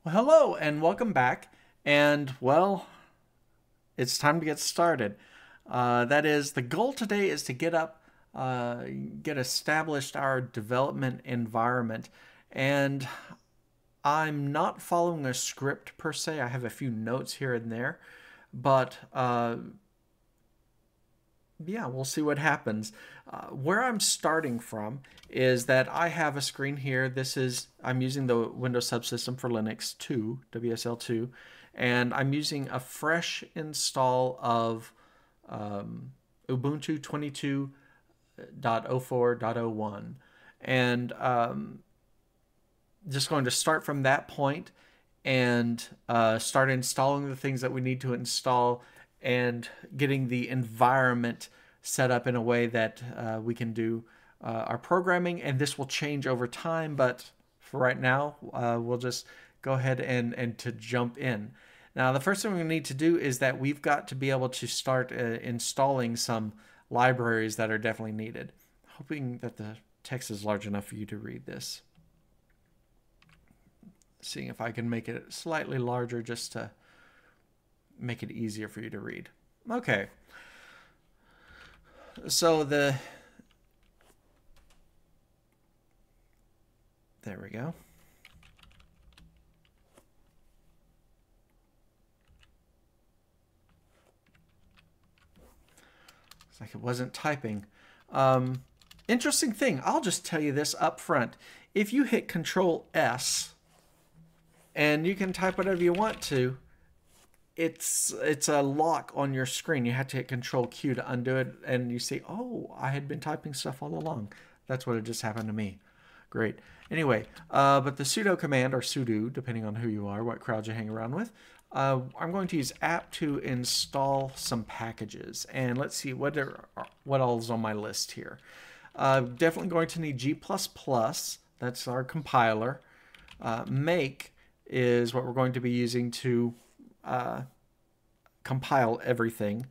Well, hello and welcome back. And well, it's time to get started. That is, the goal today is to get established our development environment. And I'm not following a script per se. I have a few notes here and there, but yeah, we'll see what happens. Where I'm starting from is that I have a screen here. I'm using the Windows subsystem for Linux 2, WSL2, and I'm using a fresh install of Ubuntu 22.04.01. And just going to start from that point and start installing the things that we need to install and getting the environment set up in a way that we can do our programming. And this will change over time, but for right now, we'll just go ahead and to jump in. Now, the first thing we need to do is that we've got to be able to start installing some libraries that are definitely needed. Hoping that the text is large enough for you to read this. Seeing if I can make it slightly larger just to make it easier for you to read. Okay. So there we go. It's like it wasn't typing. Interesting thing, I'll just tell you this up front. If you hit Control S, and you can type whatever you want to, it's a lock on your screen. You have to hit Control Q to undo it, and you see, oh, I had been typing stuff all along. That's what had just happened to me. Great. Anyway, but the sudo command, or sudo, depending on who you are, what crowd you hang around with, I'm going to use apt to install some packages. And let's see what all is on my list here. Definitely going to need G++. That's our compiler. Make is what we're going to be using to compile everything.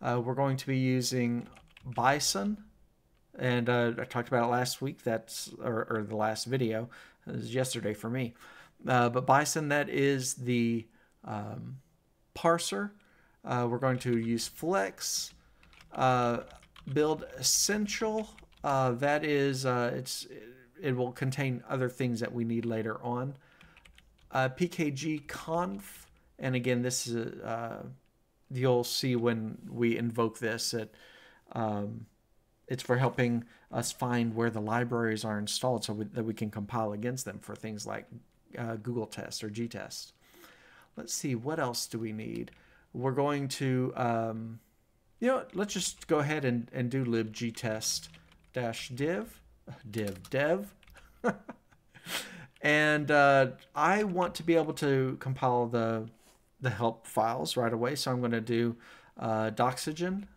We're going to be using Bison, and I talked about it last week. Or the last video. It was yesterday for me. But Bison, that is the parser. We're going to use Flex. Build Essential. That is it will contain other things that we need later on. PKG Conf, and again, this is you'll see when we invoke this. It's for helping us find where the libraries are installed so that we can compile against them for things like Google Test or G-Test. Let's see, what else do we need? We're going to, let's just go ahead and do libgtest-div, dev. And I want to be able to compile the help files right away, so I'm going to do doxygen,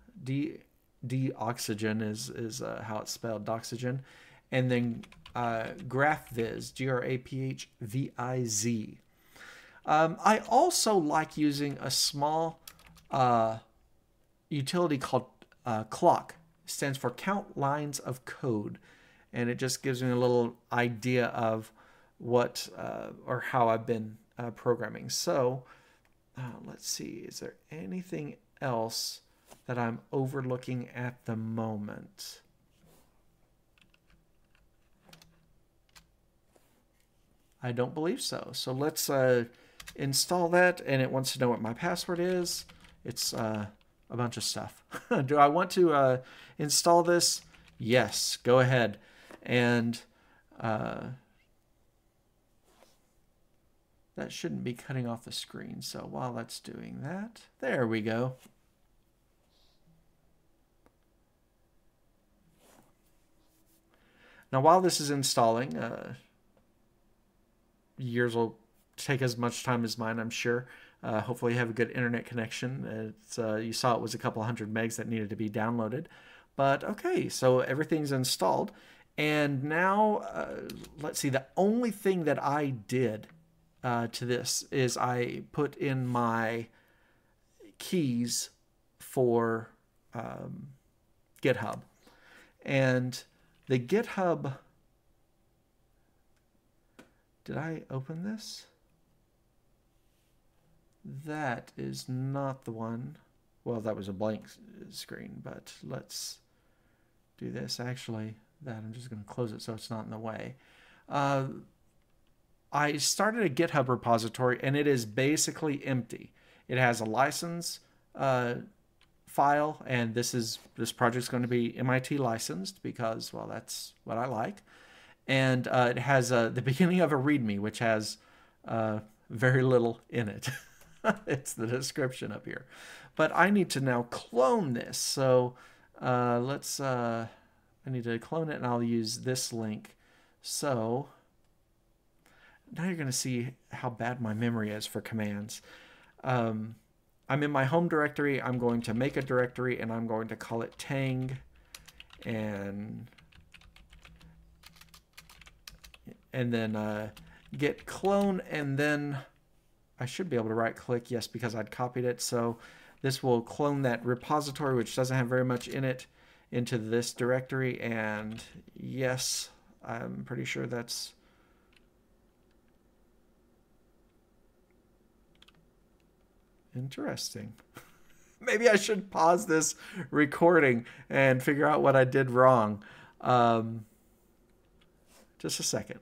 doxygen is how it's spelled, doxygen, and then graphviz, graphviz. I also like using a small utility called clock. It stands for count lines of code, and it just gives me a little idea of what or how I've been programming. So let's see, is there anything else that I'm overlooking at the moment? I don't believe so. So let's install that, and it wants to know what my password is. It's a bunch of stuff. Do I want to install this? Yes, go ahead. And that shouldn't be cutting off the screen. So while that's doing that, there we go. Now while this is installing, yours will take as much time as mine, I'm sure. Hopefully you have a good internet connection. You saw it was a couple hundred megs that needed to be downloaded. But okay, so everything's installed. And now, let's see, the only thing that I did to this is I put in my keys for GitHub. And the GitHub, did I open this? that is not the one. Well, that was a blank screen, but let's do this. Actually, that I'm just going to close it so it's not in the way. I started a GitHub repository, and it is basically empty. It has a license file, and this project's going to be MIT licensed because, well, that's what I like. And it has the beginning of a README, which has very little in it. It's the description up here. But I need to now clone this. So I need to clone it, and I'll use this link. So now you're going to see how bad my memory is for commands. I'm in my home directory. I'm going to make a directory, and I'm going to call it Tang, and then git clone, and then I should be able to right click, yes, because I'd copied it. So this will clone that repository, which doesn't have very much in it, into this directory. And yes, I'm pretty sure that's interesting. Maybe I should pause this recording and figure out what I did wrong. Just a second.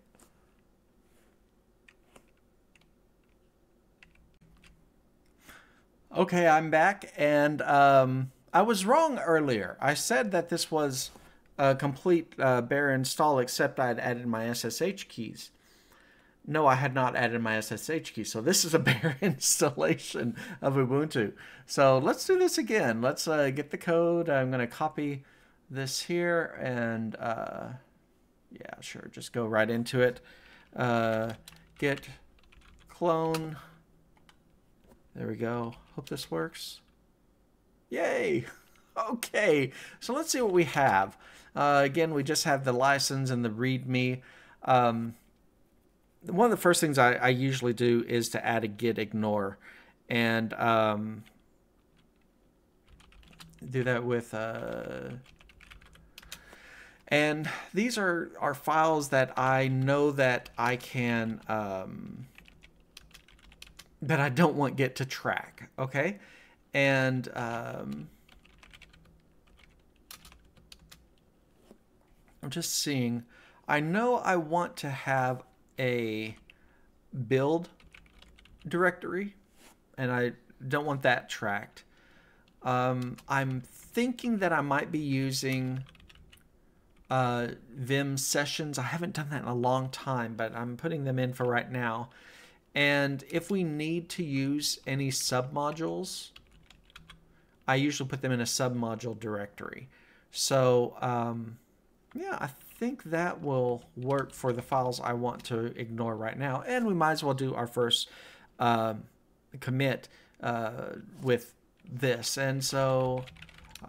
Okay, I'm back, and I was wrong earlier. I said that this was a complete bare install, except I'd added my SSH keys. No, I had not added my SSH key, so this is a bare installation of Ubuntu. So let's do this again. Let's get the code. I'm going to copy this here, and yeah, sure, just go right into it. Git clone. There we go. Hope this works. Yay! Okay, so let's see what we have. Again, we just have the license and the README. One of the first things I usually do is to add a git ignore, and do that with and these are files that I know that I can that I don't want Git to track, okay? And I'm just seeing, I know I want to have a build directory, and I don't want that tracked. I'm thinking that I might be using Vim sessions. I haven't done that in a long time, but I'm putting them in for right now. And if we need to use any submodules, I usually put them in a submodule directory. So yeah, I think that will work for the files I want to ignore right now. And we might as well do our first commit with this. And so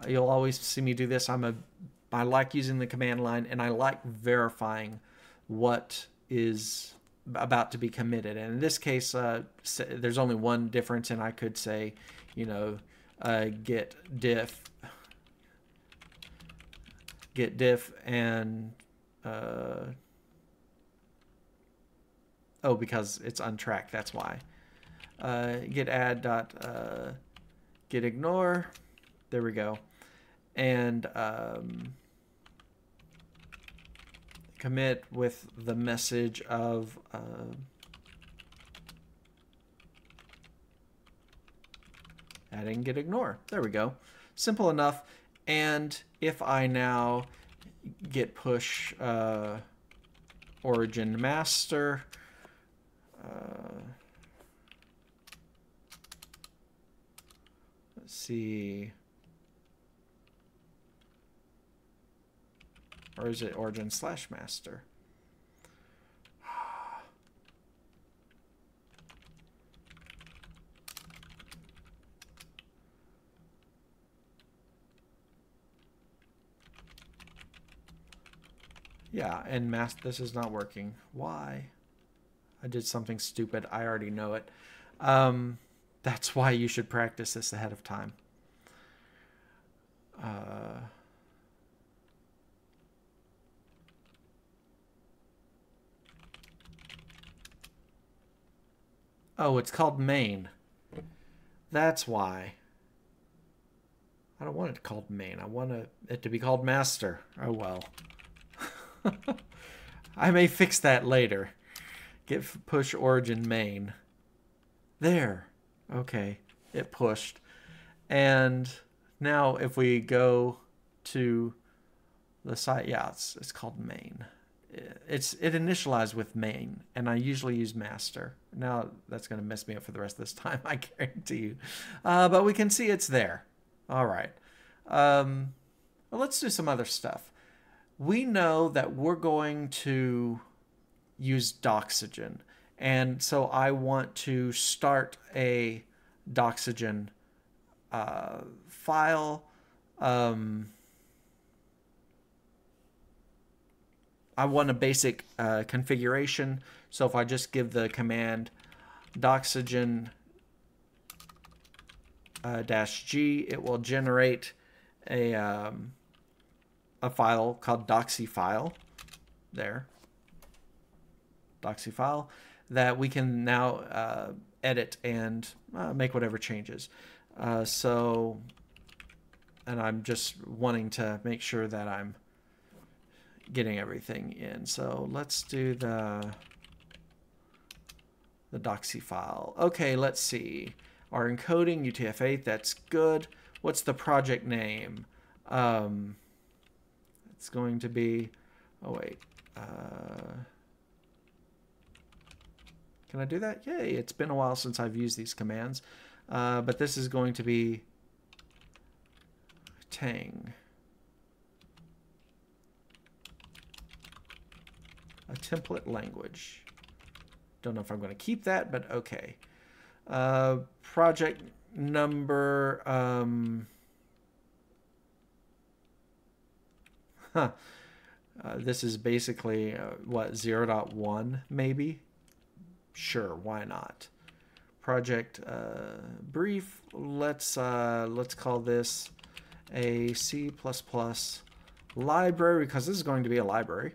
you'll always see me do this. I like using the command line, and I like verifying what is about to be committed. And in this case, there's only one difference, and I could say, you know, git diff and oh, because it's untracked, that's why. Git add dot git ignore, there we go, and commit with the message of adding git ignore. There we go. Simple enough. And if I now git push origin master, let's see, or is it origin / master? Yeah, and this is not working. Why? I did something stupid. I already know it. That's why you should practice this ahead of time. Oh, it's called main. That's why. I don't want it called main. I want it to be called master. Oh well. I may fix that later. Get push origin main. There. Okay. It pushed. And now if we go to the site, yeah, it's called main. It initialized with main, and I usually use master. Now that's going to mess me up for the rest of this time, I guarantee you. But we can see it's there. All right. Well, let's do some other stuff. We know that we're going to use Doxygen, and so I want to start a Doxygen file. I want a basic configuration. So if I just give the command doxygen -g, it will generate a file called doxy file. There, doxy file that we can now edit and make whatever changes. And I'm just wanting to make sure that I'm getting everything in. So let's do the doxy file. Okay, let's see. Our encoding, UTF-8, that's good. What's the project name? It's going to be, oh wait. Can I do that? Yay, it's been a while since I've used these commands. But this is going to be Tang. A template language. Don't know if I'm going to keep that, but okay. Project number. This is basically what, 0.1 maybe? Sure, why not? Project brief. Let's call this a C++ library, because this is going to be a library.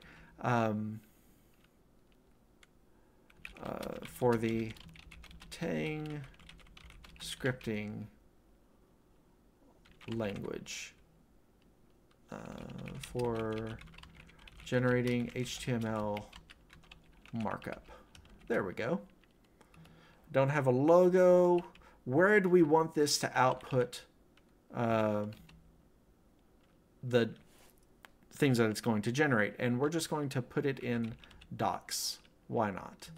For the Tang scripting language for generating HTML markup. There we go. Don't have a logo. Where do we want this to output the things that it's going to generate? And we're just going to put it in docs. Why not?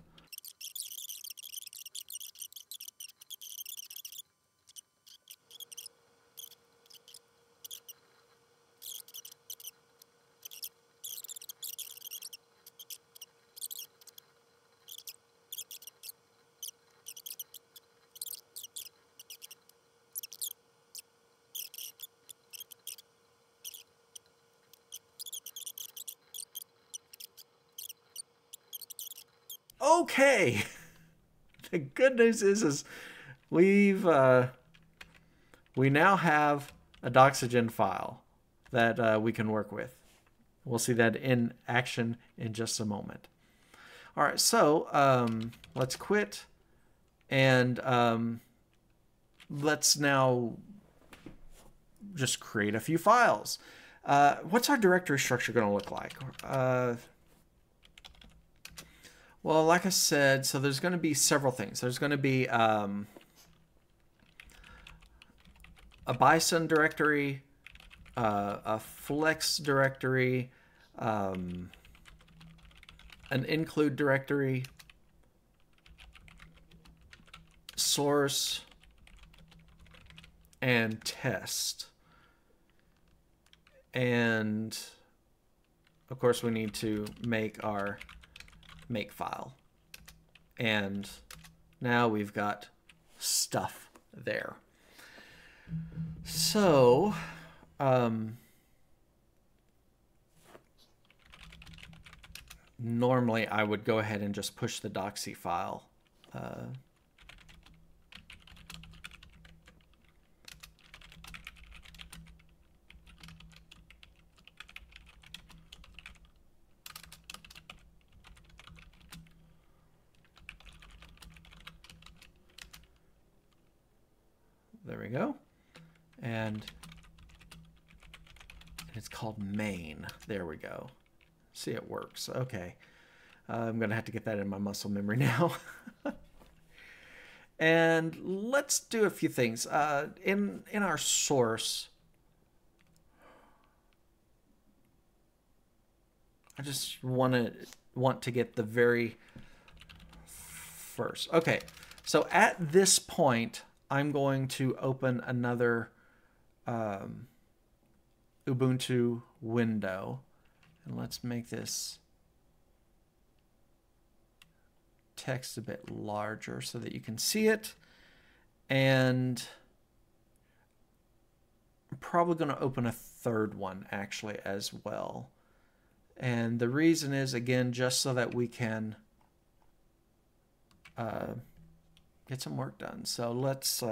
Okay. The good news is we now have a Doxygen file that we can work with. We'll see that in action in just a moment. All right, so let's quit, and let's now just create a few files. What's our directory structure going to look like? Well, like I said, so there's going to be several things. There's going to be a Bison directory, a Flex directory, an include directory, source, and test. And of course, we need to make our make file. And now we've got stuff there. So normally I would go ahead and just push the doxy file. we go. And it's called main. There we go. See, it works. Okay. I'm going to have to get that in my muscle memory now. And let's do a few things. In our source, I just want to get the very first. Okay, so at this point, I'm going to open another Ubuntu window, and let's make this text a bit larger so that you can see it. And I'm probably going to open a third one actually as well. And the reason is, again, just so that we can get some work done. So let's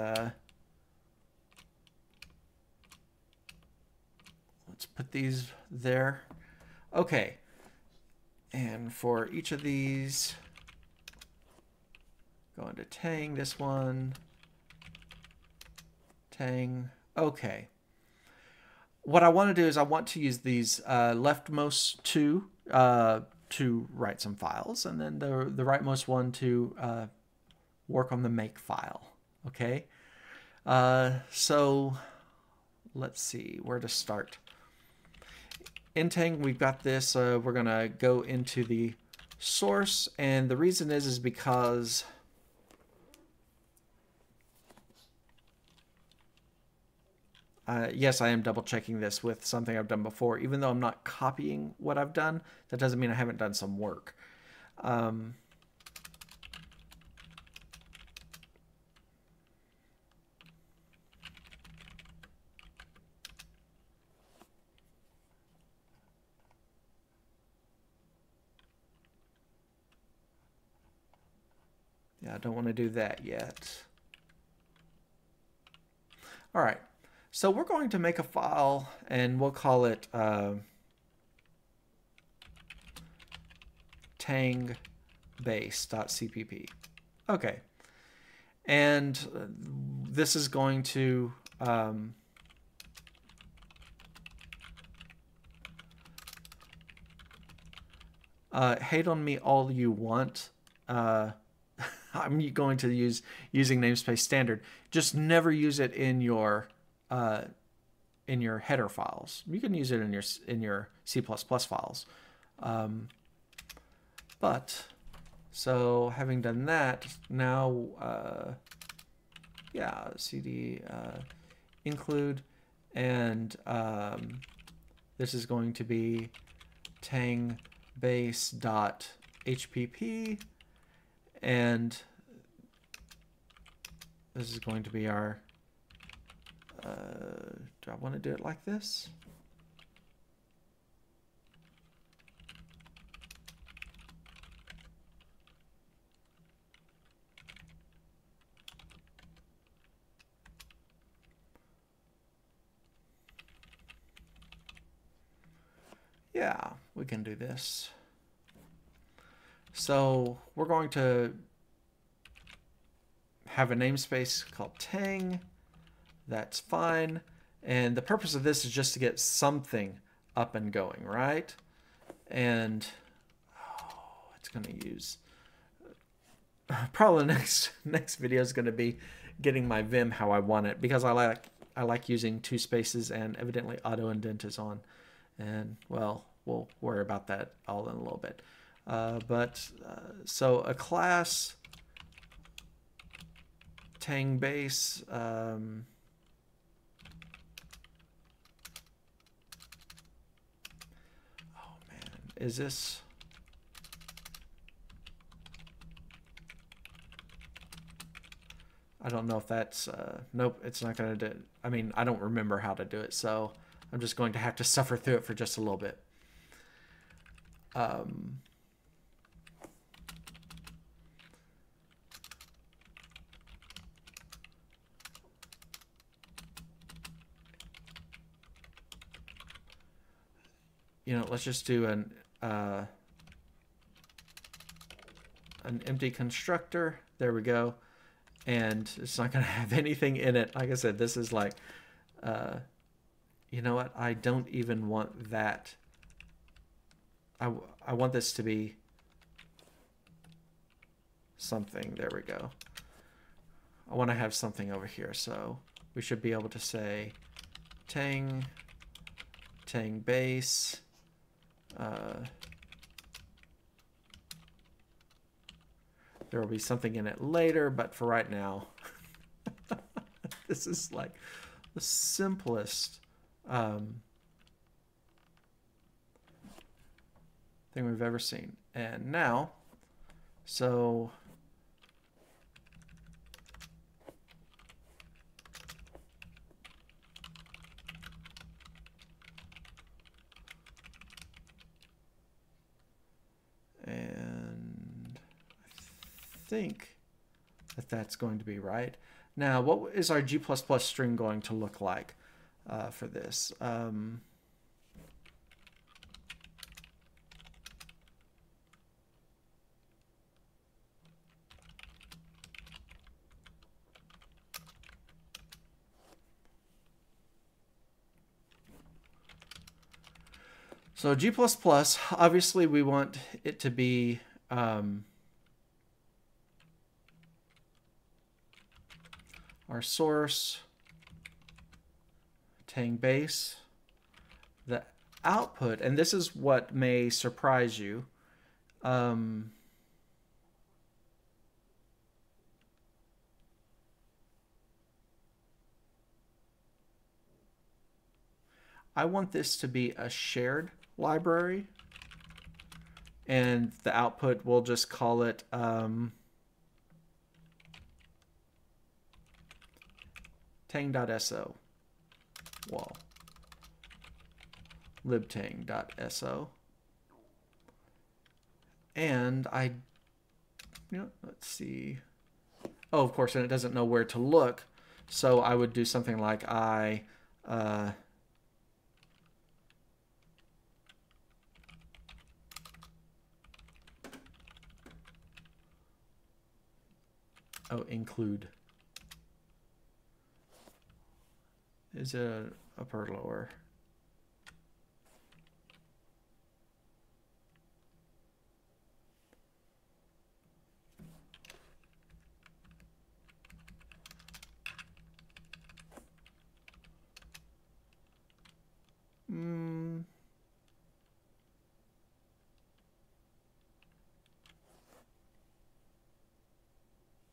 put these there. Okay. And for each of these, go into Tang, this one, Tang. Okay. What I want to do is I want to use these leftmost two to write some files, and then the rightmost one to work on the make file. Okay. So let's see where to start. In Tang, we've got this. We're going to go into the source, and the reason is because yes, I am double checking this with something I've done before. Even though I'm not copying what I've done, that doesn't mean I haven't done some work. Yeah, I don't want to do that yet. All right. So we're going to make a file, and we'll call it tangbase.cpp. Okay. And this is going to hate on me all you want. I'm going to use using namespace standard. Just never use it in your header files. You can use it in your C++ files. But so having done that, now yeah, cd include, and this is going to be tangbase.hpp, and this is going to be our do I want to do it like this? Yeah, we can do this. So we're going to have a namespace called Tang. That's fine. And the purpose of this is just to get something up and going, right? And it's going to use probably the next video is going to be getting my Vim how I want it, because I like using two spaces, and evidently auto indent is on. And well, we'll worry about that all in a little bit. So a class Tang base. Is this? I don't know if that's, nope, it's not going to do it. I mean, I don't remember how to do it, so I'm just going to have to suffer through it for just a little bit. You know, let's just do an empty constructor. There we go. and it's not going to have anything in it. Like I said, this is like, you know what? I don't even want that. I want this to be something. There we go. I want to have something over here. So we should be able to say Tang base. There will be something in it later, but for right now, this is like the simplest thing we've ever seen. And now, so and I think that that's going to be right. Now, what is our G++ string going to look like for this? So G++, obviously we want it to be our source, Tang base, the output, and this is what may surprise you. I want this to be a shared library, and the output, we'll just call it tang.so wall libtang.so, and let's see. Oh, of course, and it doesn't know where to look, so I would do something like include. Is it upper lower?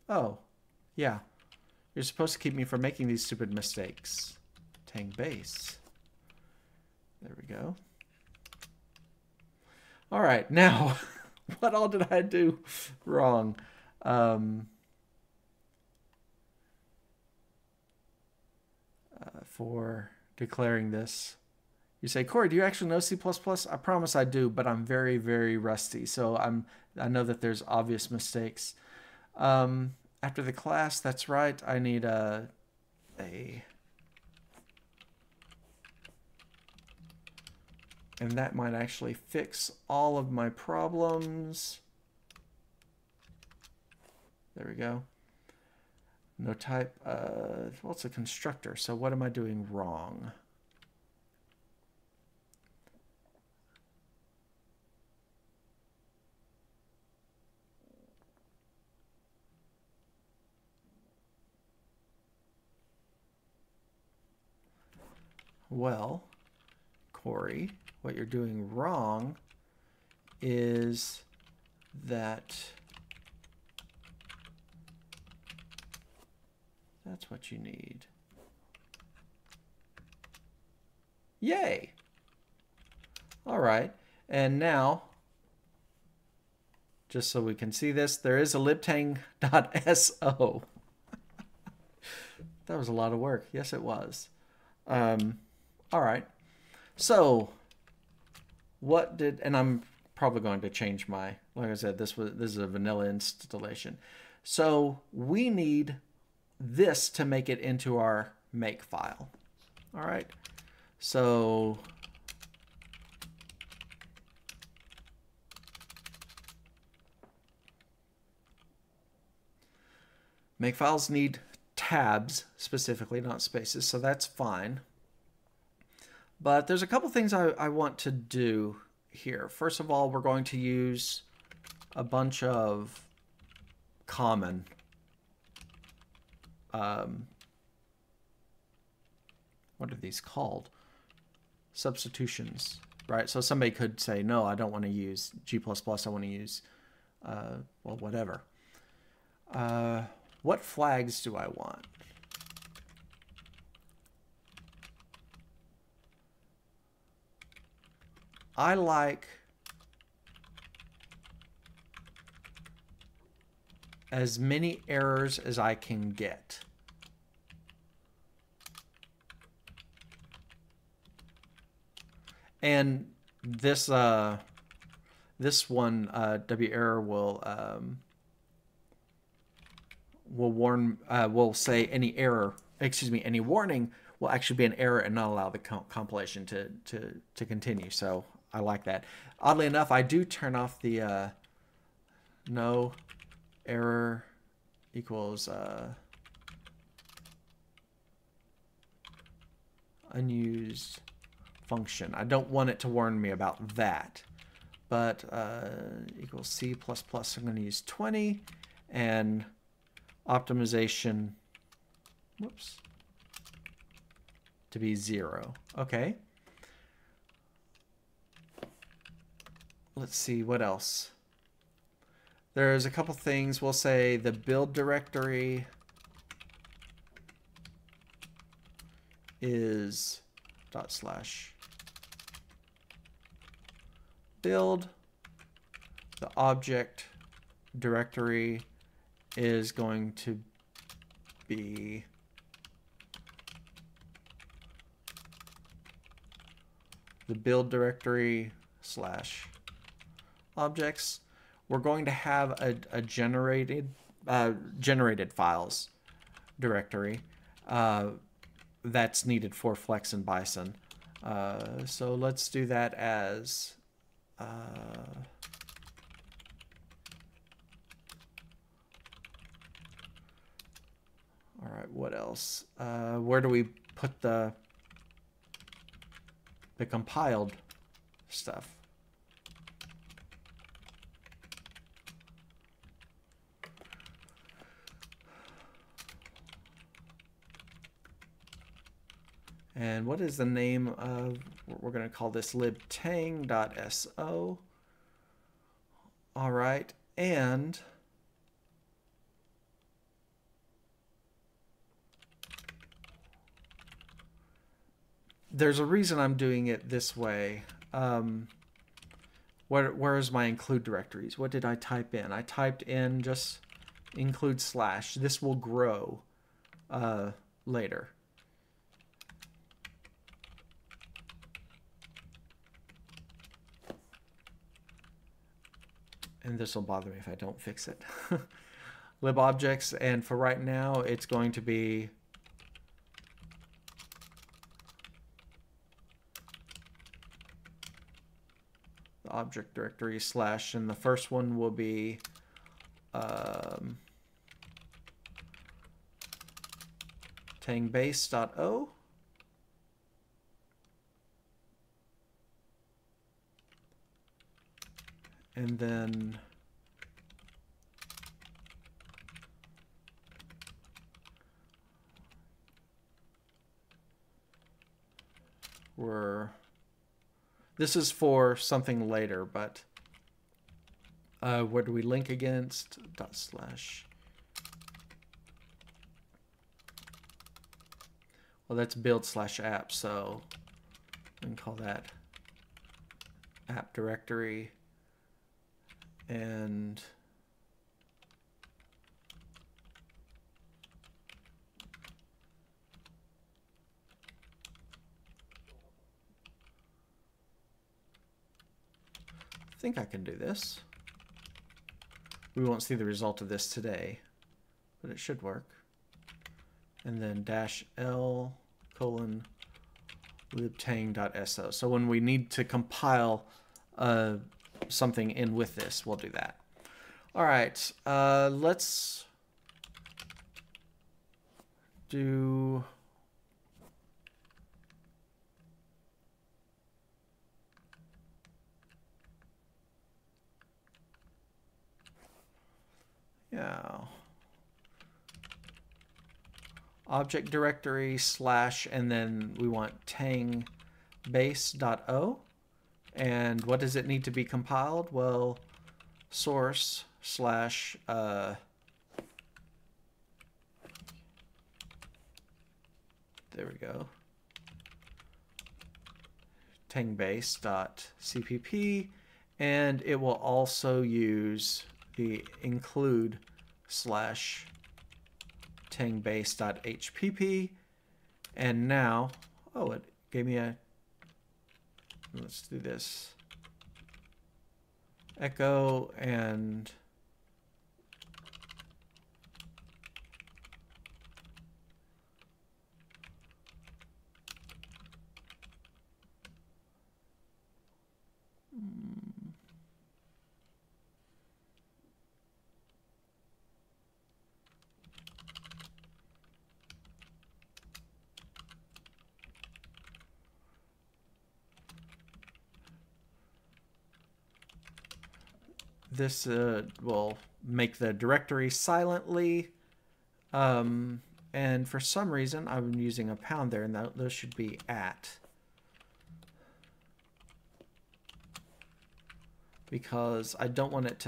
Oh, yeah. You're supposed to keep me from making these stupid mistakes. Tang base. There we go. All right, now, what all did I do wrong? For declaring this. You say, Corey, do you actually know C++? I promise I do, but I'm very, very rusty. So I know that there's obvious mistakes. After the class, that's right. I need and that might actually fix all of my problems. There we go. No type. Well, it's a constructor. So what am I doing wrong? Well, Corey, what you're doing wrong is that that's what you need. Yay! All right, and now, just so we can see this, there is a libtang.so. That was a lot of work. Yes, it was. All right, so what did, and I'm probably going to change my, like I said, this is a vanilla installation. So we need this to make it into our make file. All right, so Makefiles need tabs specifically, not spaces, so that's fine. But there's a couple things I want to do here. First of all, we're going to use a bunch of common what are these called? Substitutions, right? So somebody could say, no, I don't want to use G++, I want to use, well, whatever. What flags do I want? I like as many errors as I can get. And this this one W error will warn will say any error, excuse me, any warning will actually be an error and not allow the compilation to continue. So I like that. Oddly enough, I do turn off the no error equals unused function. I don't want it to warn me about that. But equals C++, I'm going to use 20, and optimization, whoops, to be 0. Okay. Let's see, what else? There's a couple things. We'll say the build directory is /build. The object directory is going to be the build directory /objects. We're going to have a generated files directory that's needed for Flex and Bison. So let's do that as all right, what else? Where do we put the compiled stuff? And what is the name of, we're going to call this libtang.so. All right, and there's a reason I'm doing it this way. Where is my include directories? What did I type in? I typed in just include /. This will grow later. And this will bother me if I don't fix it. libobjects, and for right now, it's going to be the object directory /, and the first one will be tangbase.o. And then this is for something later, but where do we link against? /. Well, that's build /app, so we can call that app directory. And I think I can do this. We won't see the result of this today, but it should work. And then -l :libtang.so. So when we need to compile something in with this, we'll do that. All right, let's do object directory slash, and then we want tang base.o. And what does it need to be compiled? Well, source slash there we go, tangbase.cpp, and it will also use the include slash tangbase.hpp. And now, oh, it gave me a, let's do this, echo, and this will make the directory silently. And for some reason, I'm using a pound there, and those should be at. Because I don't want it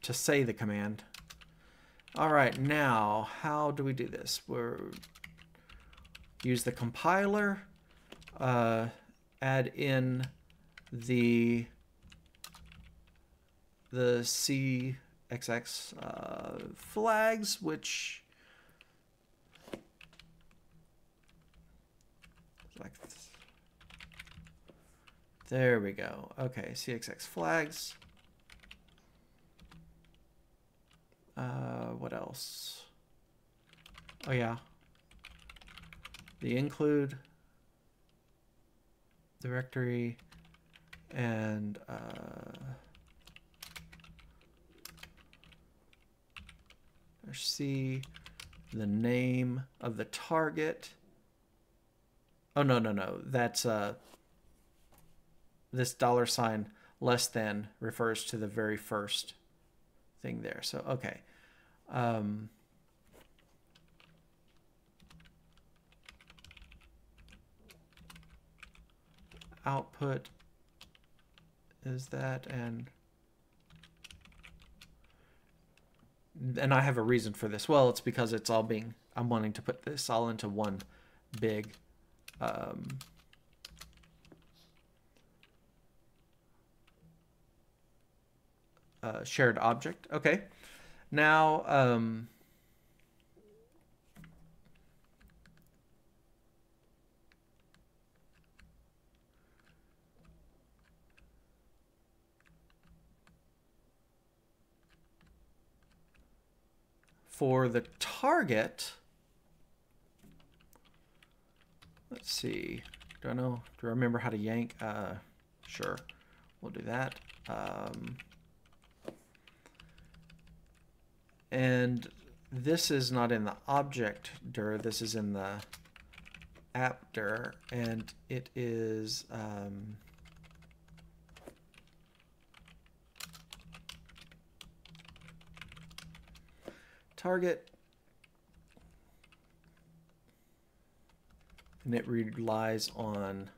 to say the command. All right, now, how do we do this? Use the compiler, add in the CXX flags, which like this. There we go. Okay, CXX flags. What else? Oh yeah, the include directory and C, the name of the target. Oh, no. That's this $ less than refers to the very first thing there. So, okay. Output is that, and I have a reason for this. Well, it's because it's all being, I'm wanting to put this all into one big shared object. Okay. Now, for the target, let's see, do I remember how to yank? Sure, we'll do that. And this is not in the object dir, this is in the app dir, and it is target, and it relies on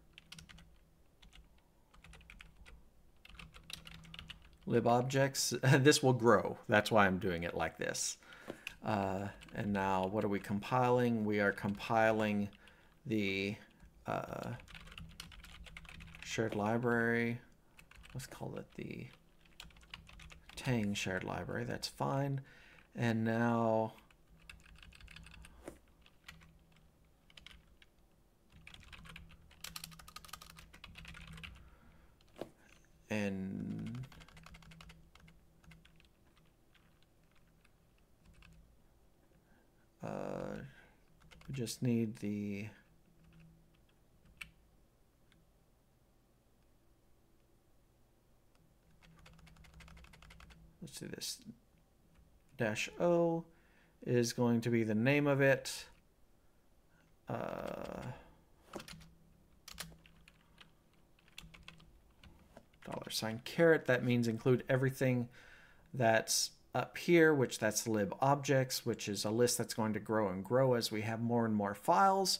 libobjects. This will grow. That's why I'm doing it like this. And now what are we compiling? We are compiling the shared library. Let's call it the Tang shared library. That's fine. And now we just need the let's do this -o, is going to be the name of it. $caret, that means include everything that's up here, which that's libobjects, which is a list that's going to grow and grow as we have more and more files.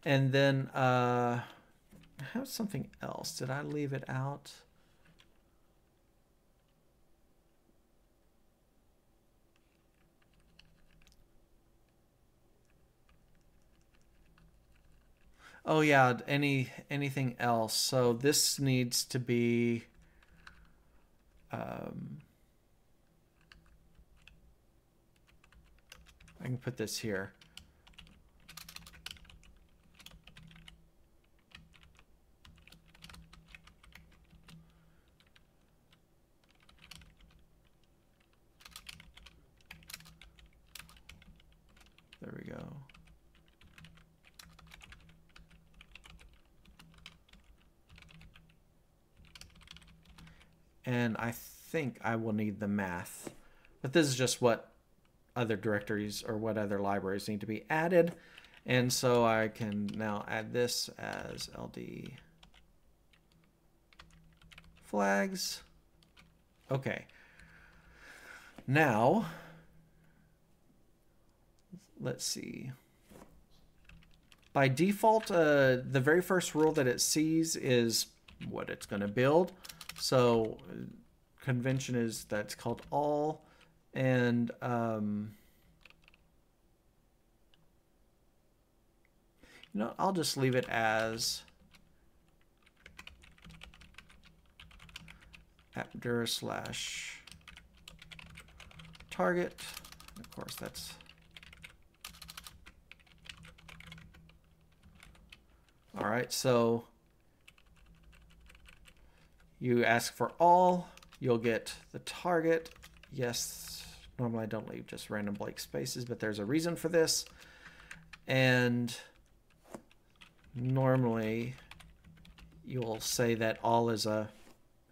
And then I have something else. Did I leave it out? Oh yeah, anything else. So this needs to be I can put this here. There we go. And I think I will need the math. But this is just what other directories or what other libraries need to be added. And so I can now add this as LD flags. Okay. Now, let's see. By default, the very first rule that it sees is what it's going to build. So convention is that's called all, and you know, I'll just leave it as appdir/target. Of course, that's all right. So you ask for all, you'll get the target. Yes, normally I don't leave just random blank spaces, but there's a reason for this. And normally you'll say that all is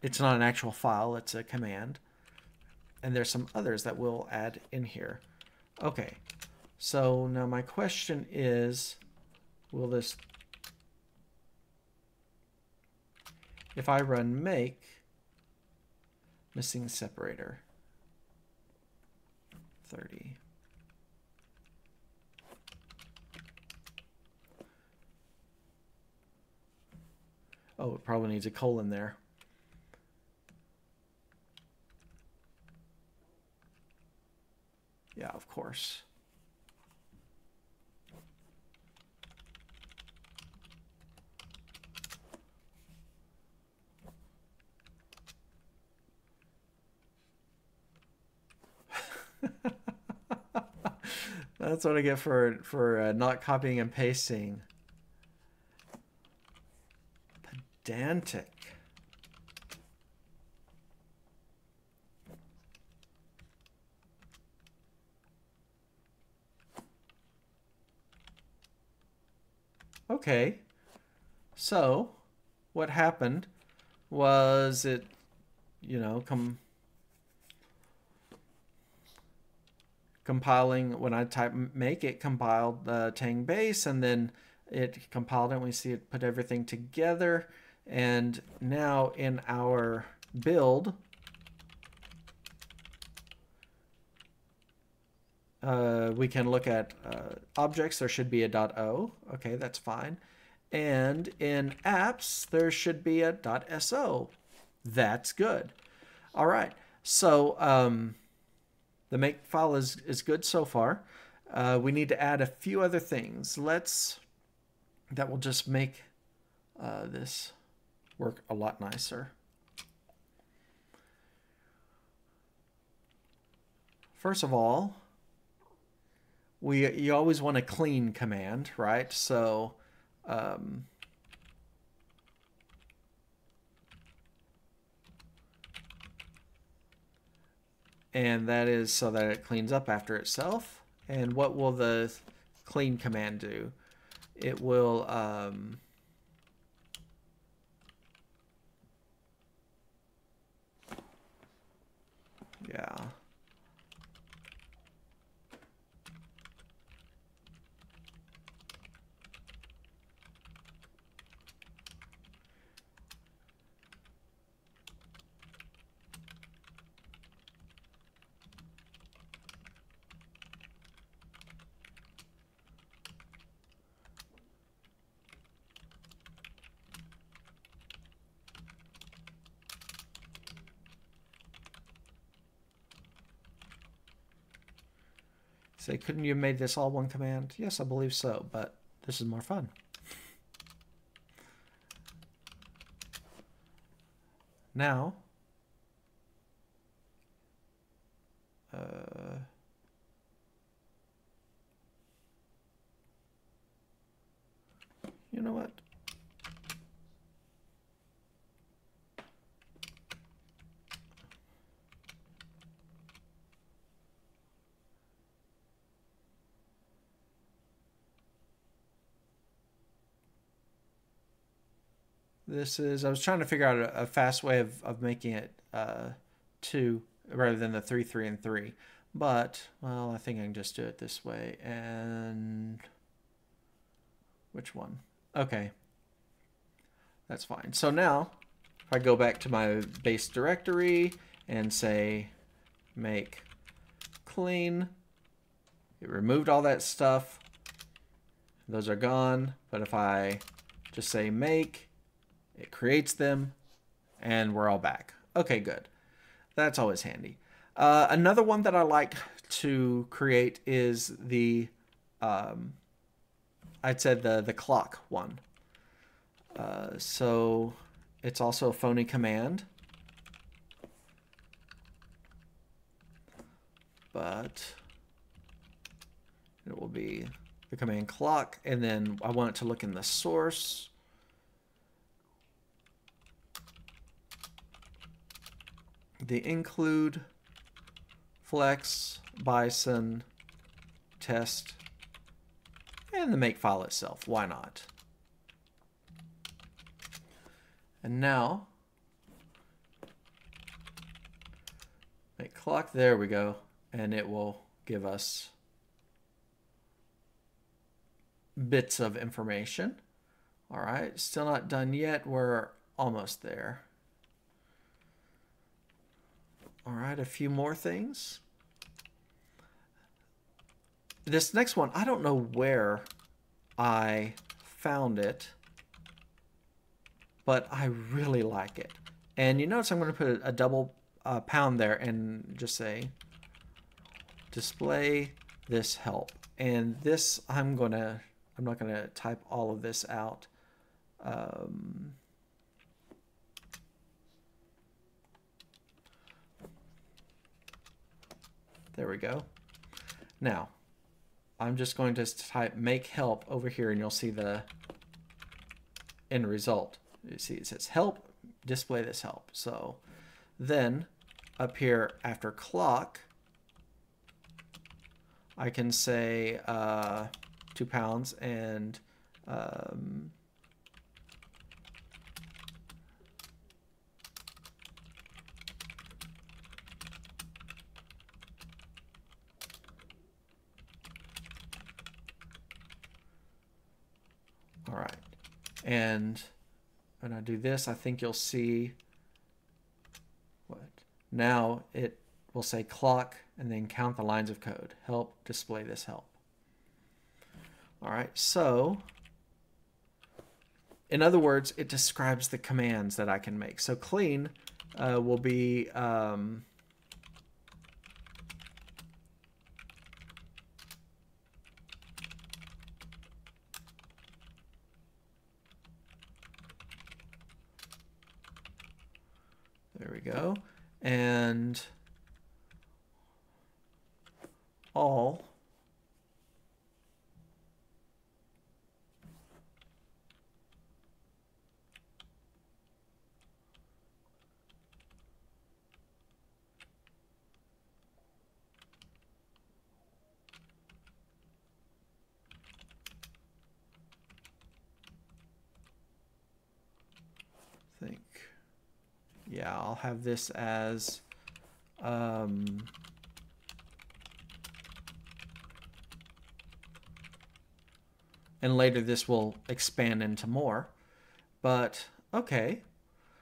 it's not an actual file, it's a command. And there's some others that we'll add in here. Okay, so now my question is, will this, if I run make, missing separator, 30. Oh, it probably needs a colon there. Yeah, of course. That's what I get for not copying and pasting. Pedantic. Okay, so what happened was it, you know, compiling, when I type make, it compiled the Tang base, and then it compiled it, and we see it put everything together. And now in our build, we can look at objects. There should be a .o. Okay, that's fine. And in apps, there should be a .so. That's good. All right. So the make file is good so far. We need to add a few other things. That will just make this work a lot nicer. First of all, you always want a clean command, right? So and that is so that it cleans up after itself. And what will the clean command do? It will yeah. Say, couldn't you have made this all one command? Yes, I believe so, but this is more fun. Now, you know what? This is, I was trying to figure out a fast way of making it 2 rather than the 3, 3, and 3. But, well, I think I can just do it this way. And which one? Okay. That's fine. So now, if I go back to my base directory and say make clean, it removed all that stuff. Those are gone. But if I just say make, it creates them, and we're all back. Okay, good. That's always handy. Another one that I like to create is the, I'd said the clock one. So it's also a phony command, but it will be the command clock, and then I want it to look in the source. The include flex bison test and the make file itself. Why not? And now make clock. There we go. And it will give us bits of information. All right, still not done yet. We're almost there. All right, a few more things. This next one, I don't know where I found it, but I really like it. And you notice I'm going to put a double pound there and just say display this help. And this, I'm not going to type all of this out. There we go. Now, I'm just going to type make help over here, and you'll see the end result. You see it says help, display this help. So then up here after clock, I can say 2 pounds and all right. And when I do this, I think you'll see what now it will say clock and then count the lines of code. Help, display this help. All right, so in other words, it describes the commands that I can make. So clean will be there we go. And all think, yeah, I'll have this as and later this will expand into more. But okay,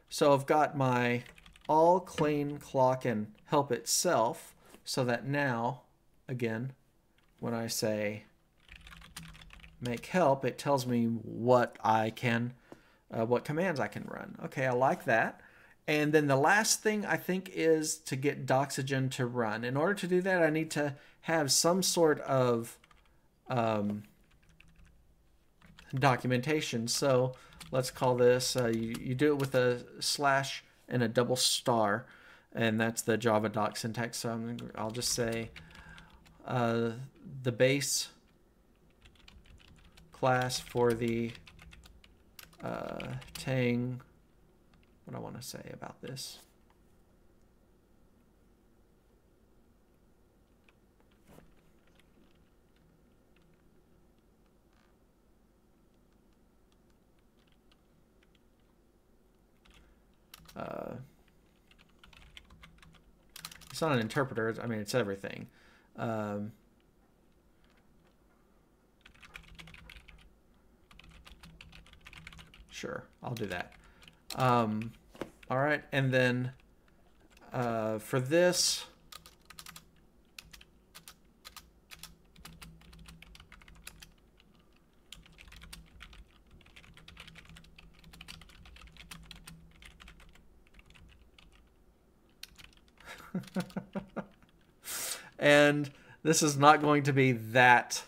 so I've got my all clean clock and help itself, so that now, again, when I say make help, it tells me what I can, what commands I can run. Okay, I like that. And then the last thing I think is to get Doxygen to run. In order to do that, I need to have some sort of documentation. So let's call this, you do it with a slash and a double star, and that's the Java doc syntax. So I'll just say the base class for the Tang, what I want to say about this. It's not an interpreter. I mean, it's everything. Sure, I'll do that. All right, and then for this, and this is not going to be that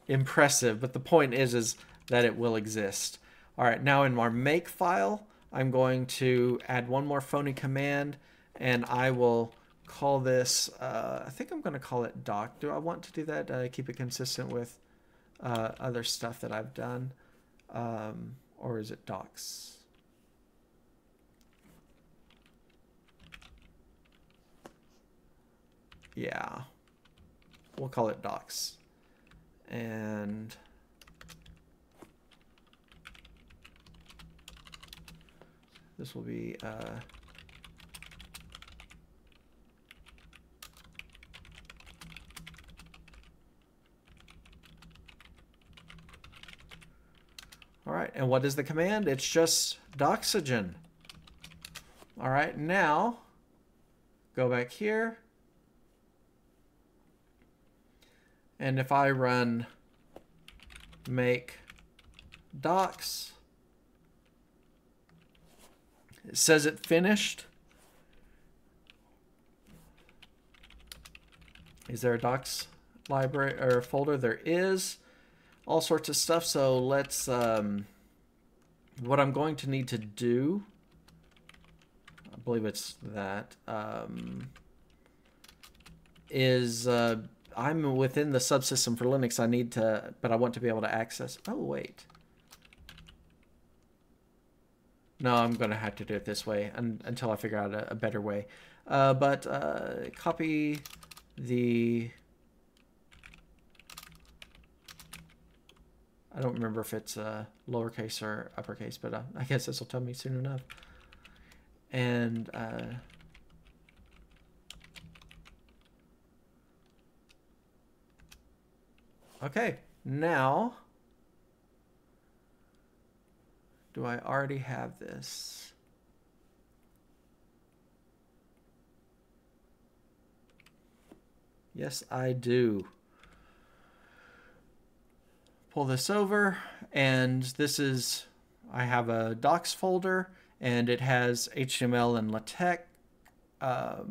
impressive, but the point is that it will exist. All right, now in our make file, I'm going to add one more phony command, and I will call this, I think I'm going to call it doc. Do I want to do that? Keep it consistent with other stuff that I've done. Or is it docs? Yeah, we'll call it docs. And this will be all right, and what is the command? It's just Doxygen. All right, now go back here. And if I run make docs, it says it finished. Is there a docs library or folder? There is all sorts of stuff. So let's, what I'm going to need to do, I believe it's that, is I'm within the subsystem for Linux. I need to, but I want to be able to access. Oh, wait. No, I'm going to have to do it this way until I figure out a better way. But copy the... I don't remember if it's lowercase or uppercase, but I guess this will tell me soon enough. And... okay, now, do I already have this? Yes, I do. Pull this over, and this is, I have a docs folder, and it has HTML and LaTeX. Oh,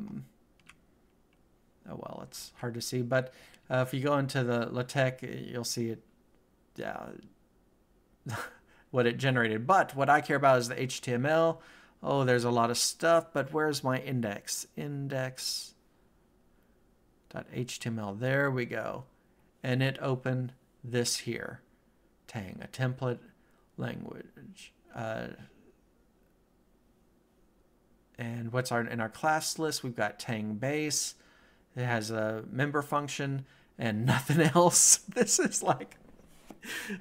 well, it's hard to see, but if you go into the LaTeX, you'll see it, what it generated. But what I care about is the HTML. Oh, there's a lot of stuff, but where's my index? Index.html. There we go. And it opened this here. Tang, a template language. And what's in our class list? We've got Tang base. It has a member function and nothing else. This is like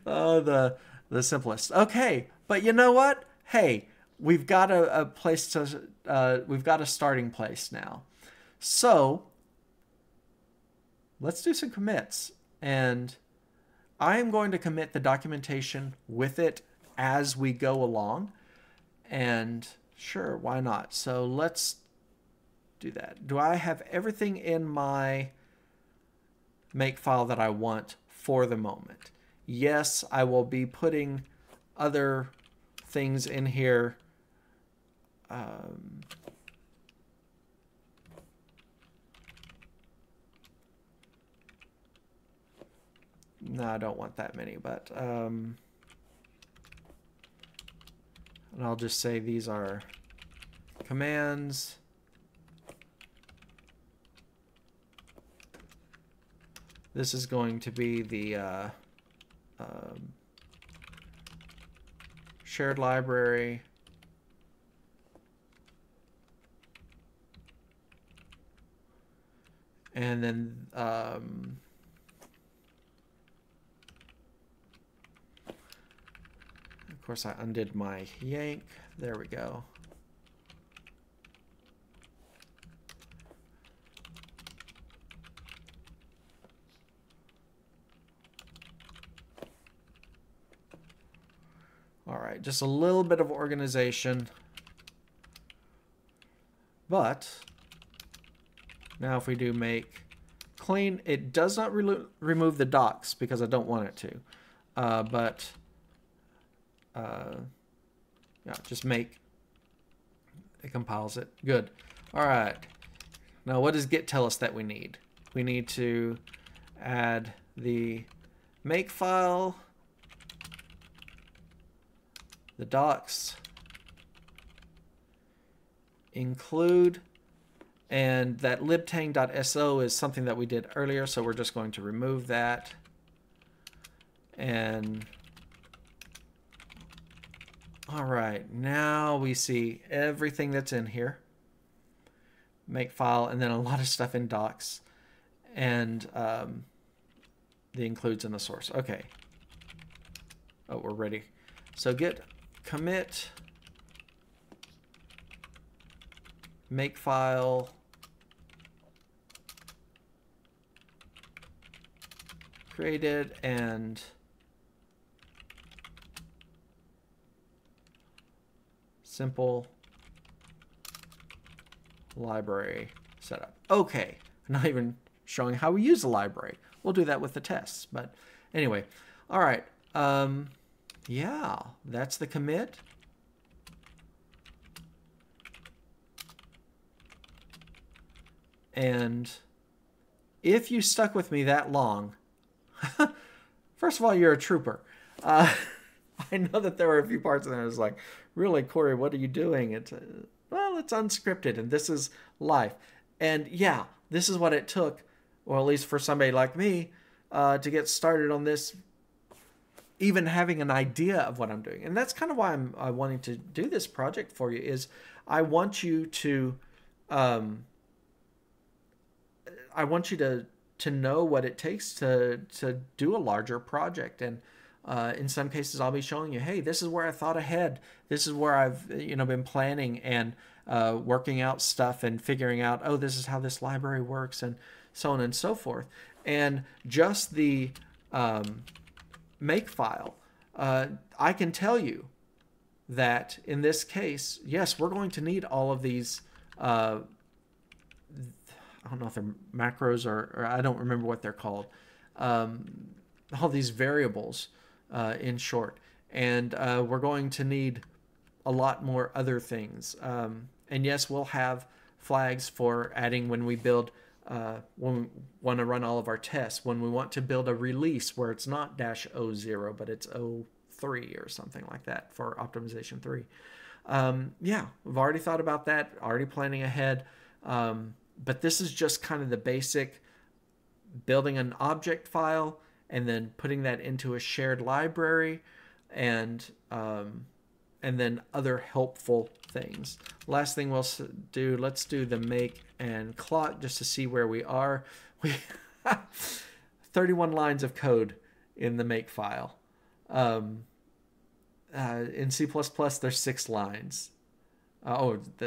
the simplest. Okay, but you know what? Hey, we've got a place to we've got a starting place now. So let's do some commits, and I am going to commit the documentation with it as we go along. And sure, why not? So let's do that. Do I have everything in my make file that I want for the moment? Yes, I will be putting other things in here no, I don't want that many, but and I'll just say these are commands. This is going to be the shared library. And then of course I undid my yank. There we go. All right, just a little bit of organization. But now if we do make clean, it does not remove the docs because I don't want it to. Yeah, just make, it compiles it. Good. All right. Now what does Git tell us that we need? We need to add the make file, the docs, include, and that libtang.so is something that we did earlier, so we're just going to remove that. And all right, now we see everything that's in here. Make file, and then a lot of stuff in docs, and the includes in the source. Okay. Oh, we're ready. So git commit make file created and simple library setup. Okay, I'm not even showing how we use the library. We'll do that with the tests, but anyway. All right. Yeah, that's the commit. And if you stuck with me that long, first of all, you're a trooper. I know that there were a few parts in there I was like, really, Corey, what are you doing? It's well, it's unscripted, and this is life. And yeah, this is what it took, or at least for somebody like me, to get started on this, even having an idea of what I'm doing. And that's kind of why I'm wanting to do this project for you, is I want you to to know what it takes to do a larger project. And in some cases, I'll be showing you, hey, this is where I thought ahead. This is where I've been planning and working out stuff and figuring out, oh, this is how this library works, and so on and so forth. And just the make file, I can tell you that in this case, yes, we're going to need all of these. I don't know if they're macros or I don't remember what they're called. All these variables, in short, and we're going to need a lot more other things. And yes, we'll have flags for adding when we build, when we want to run all of our tests, when we want to build a release where it's not -0 but it's 03 or something like that for optimization 3. Yeah, we've already thought about that, already planning ahead. But this is just kind of the basic building an object file and then putting that into a shared library, and then other helpful things. Last thing we'll do, let's do the make and clock just to see where we are. We 31 lines of code in the make file. In C++, there's 6 lines.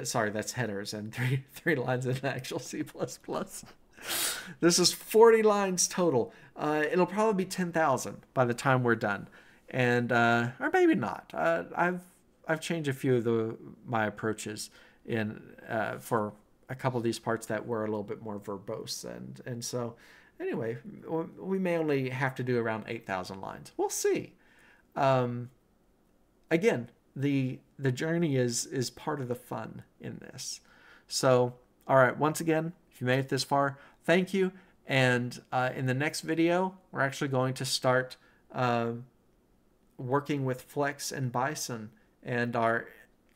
Sorry, that's headers, and three lines in actual C++. This is 40 lines total. It'll probably be 10,000 by the time we're done, and or maybe not. I've changed a few of my approaches in for a couple of these parts that were a little bit more verbose, and so anyway, we may only have to do around 8,000 lines. We'll see. Again, the journey is part of the fun in this. So, all right, once again, if you made it this far, thank you. And in the next video, we're actually going to start working with Flex and Bison and our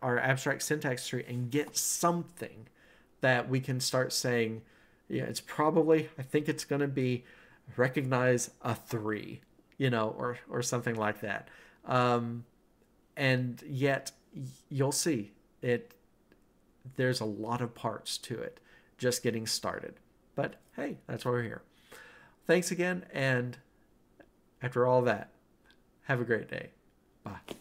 abstract syntax tree and get something that we can start saying, yeah, it's probably, I think it's going to be recognize a 3, you know, or something like that. And yet you'll see it. There's a lot of parts to it, just getting started. But hey, that's why we're here. Thanks again, and after all that, have a great day. Bye.